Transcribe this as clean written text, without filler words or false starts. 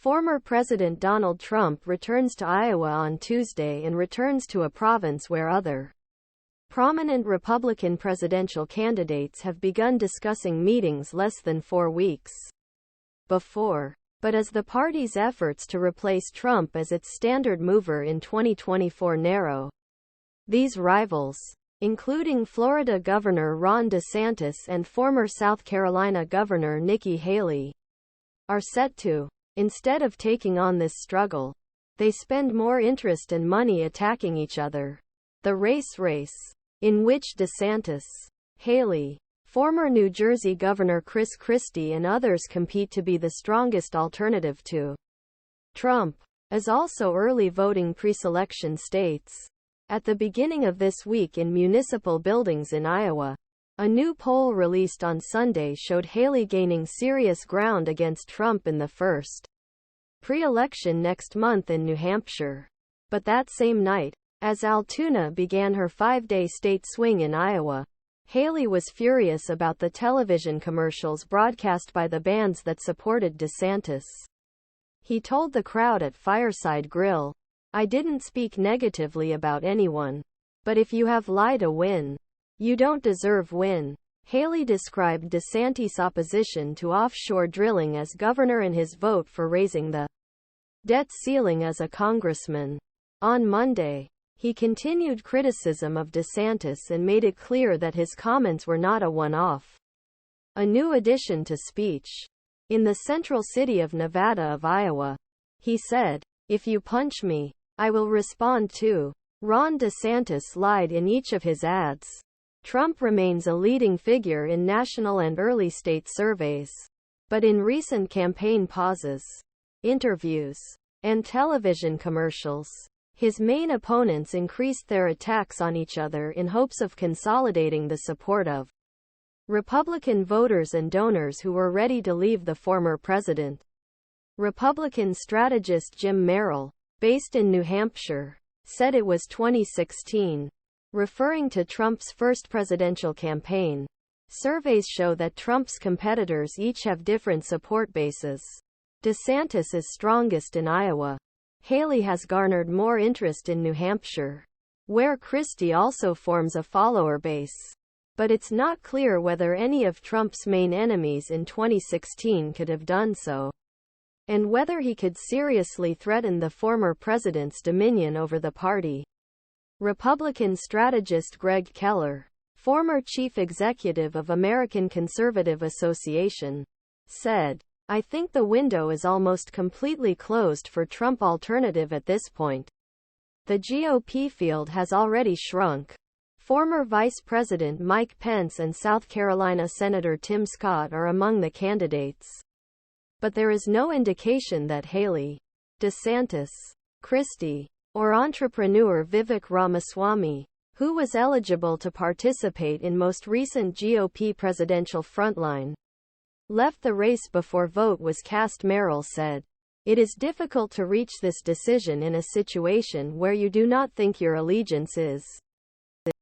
Former President Donald Trump returns to Iowa on Tuesday and returns to a province where other prominent Republican presidential candidates have begun discussing meetings less than 4 weeks before. But as the party's efforts to replace Trump as its standard mover in 2024 narrow, these rivals, including Florida Governor Ron DeSantis and former South Carolina Governor Nikki Haley, are set to, instead of taking on this struggle, they spend more interest and money attacking each other. The race, in which DeSantis, Haley, former New Jersey Governor Chris Christie and others compete to be the strongest alternative to Trump, is also early voting pre-selection states. At the beginning of this week in municipal buildings in Iowa, a new poll released on Sunday showed Haley gaining serious ground against Trump in the first pre-election next month in New Hampshire. But that same night, as Altoona began her 5-day state swing in Iowa, Haley was furious about the television commercials broadcast by the bands that supported DeSantis. He told the crowd at Fireside Grill, "I didn't speak negatively about anyone. But if you have lied to win, you don't deserve win." Haley described DeSantis' opposition to offshore drilling as governor and his vote for raising the debt ceiling as a congressman. On Monday, he continued criticism of DeSantis and made it clear that his comments were not a one-off. A new addition to speech. In the central city of Nevada of Iowa, he said, "If you punch me, I will respond too." Ron DeSantis lied in each of his ads. Trump remains a leading figure in national and early state surveys. But in recent campaign pauses, interviews, and television commercials, his main opponents increased their attacks on each other in hopes of consolidating the support of Republican voters and donors who were ready to leave the former president. Republican strategist Jim Merrill, based in New Hampshire, said it was 2016, referring to Trump's first presidential campaign. Surveys show that Trump's competitors each have different support bases. DeSantis is strongest in Iowa. Haley has garnered more interest in New Hampshire, where Christie also forms a follower base. But it's not clear whether any of Trump's main enemies in 2016 could have done so, and whether he could seriously threaten the former president's dominion over the party. Republican strategist Gregg Keller, former chief executive of American Conservative Association, said, "I think the window is almost completely closed for Trump alternative at this point. The GOP field has already shrunk." Former Vice President Mike Pence and South Carolina Senator Tim Scott are among the candidates. But there is no indication that Haley, DeSantis, Christie, or entrepreneur Vivek Ramaswamy, who was eligible to participate in most recent GOP presidential frontline, left the race before vote was cast. Merrill said, "It is difficult to reach this decision in a situation where you do not think your allegiance is